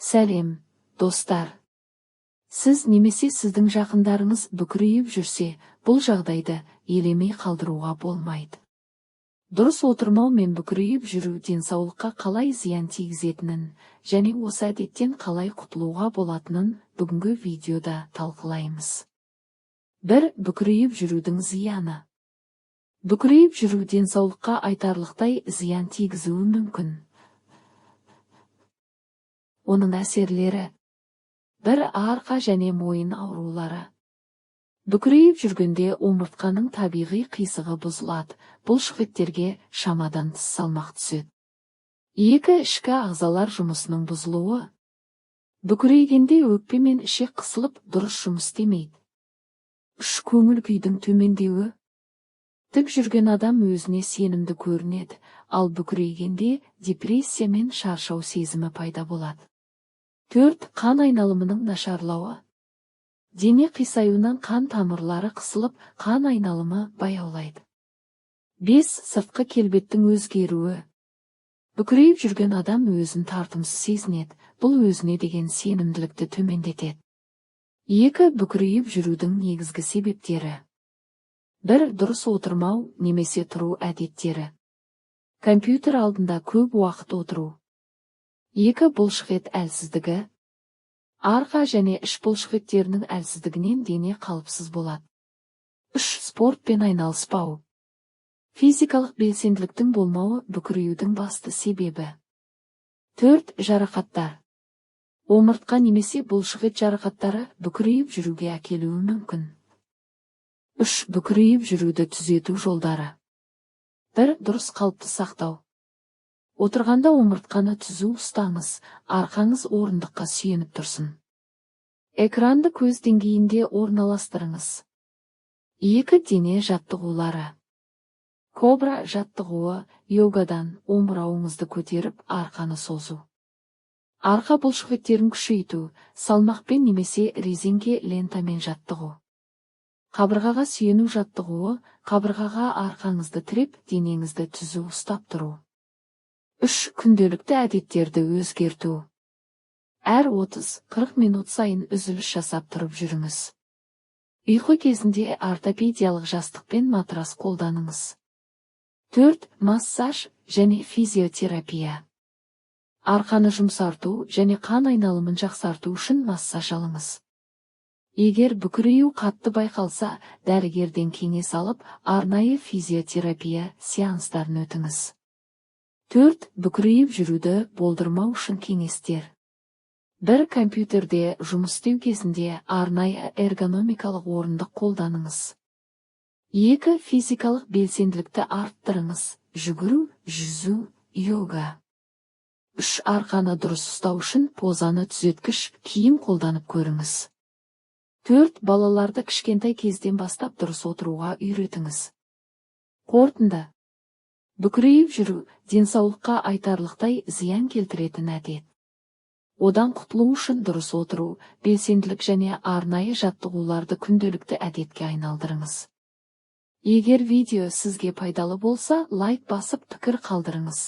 Сәлем, достар. Сіз немесе сіздің жақындарыңыз бүкірейіп жүрсе, бұл жағдайды елемей қалдыруға болмайды. Дұрыс отырмау мен бүкірейіп жүру денсаулыққа қалай зиян тигізетінін, және осы әдеттен қалай құтылуға болатынын бүгінгі видеода талқылаймыз. 1. Бүкірейіп жүрудің зияны. Бүкірейіп жүру денсаулыққа айтарлықтай зиян тигізуі мүмкін. Оның әсерлері: 1. Арқа және мойын аурулары. Бүкірейіп жүргенде омыртқаның табиғи қисығы бұзылады, бұлшықеттерге шамадан тыс салмақ түседі. 2. Ішкі ағзалар жұмысының бұзылуы. Бүкірейгенде өкпе мен ішек қысылып, дұрыс жұмыс істемейді. 3. Көңіл күйдің төмендеуі. Тік жүрген адам өзіне сенімді көрінеді, ал бүкірейгенде депрессия мен шаршау сезімі пайда болады. 4. Қан айналымының нашарлауы. Дене қисаюынан қан тамырлары қысылып, қан айналымы баяулайды. 5. Сыртқы келбеттің өзгеруі. Бүкірейіп жүрген адам өзін тартымсыз сезінеді, бұл өзіне деген сенімділікті төмендетеді. 2. Бүкірейіп жүрудің негізгі себептері. 1. Дұрыс отырмау немесе тұру әдеттері. Компьютер алдында көп уақыт отыру. 2. Бұлшықет әлсіздігі. Арқа және іш бұлшықеттерінің әлсіздігінен дене қалыпсыз болады. 3. Спортпен айналыспау. Физикалық белсенділіктің болмауы бүкіреудің басты себебі. 4. Жарақаттар. Омыртқа немесе бұлшықет жарақаттары бүкірейіп жүруге әкелуі мүмкін. 3. Бүкірейіп жүруді түзету жолдары. 1. Дұрыс қалыпты сақтау. Отырғанда омыртқаны түзу ұстаңыз, арқаңыз орындыққа сүйеніп тұрсын. Экранды көз деңгейінде орналастырыңыз. 2. Дене жаттығулары. Кобра жаттығуы, йогадан омырауыңызды көтеріп, арқаны созу. Арқа бұлшықеттерін күшейту, салмақпен немесе резеңке лентамен жаттығу. Қабырғаға сүйену жаттығуы, қабырғаға арқаңызды тіреп, денеңізді түзу ұстап тұру. 3. Күнделікті әдеттерді өзгерту. Әр 30-40 минут сайын үзіліс жасап тұрып жүріңіз. Ұйқы кезінде ортопедиялық жастық пен матрас қолданыңыз. 4. Массаж және физиотерапия. Арқаны жұмсарту және қан айналымын жақсарту үшін массаж алыңыз. Егер бүкіреу қатты байқалса, дәрігерден кеңес алып, арнайы физиотерапия сеанстарын өтіңіз. 4. Бүкірейіп жүруді болдырмау үшін кеңестер. 1. Компьютерде жұмыс істеу кезінде арнайы эргономикалық орындық қолданыңыз. 2. Физикалық белсенділікті арттырыңыз, жүгіру, жүзу, йога. 3. Арқаны дұрыс ұстау үшін позаны түзеткіш киім қолданып көріңіз. 4. Балаларды кішкентай кезден бастап дұрыс отыруға үйретіңіз. Қорытынды. Бүкірейіп жүру денсаулыққа айтарлықтай зиян келтіретін әдет. Одан құтылу үшін дұрыс отыру, белсенділік және арнайы жаттығуларды күнделікті әдетке айналдырыңыз. Егер видео сізге пайдалы болса, лайк басып пікір қалдырыңыз.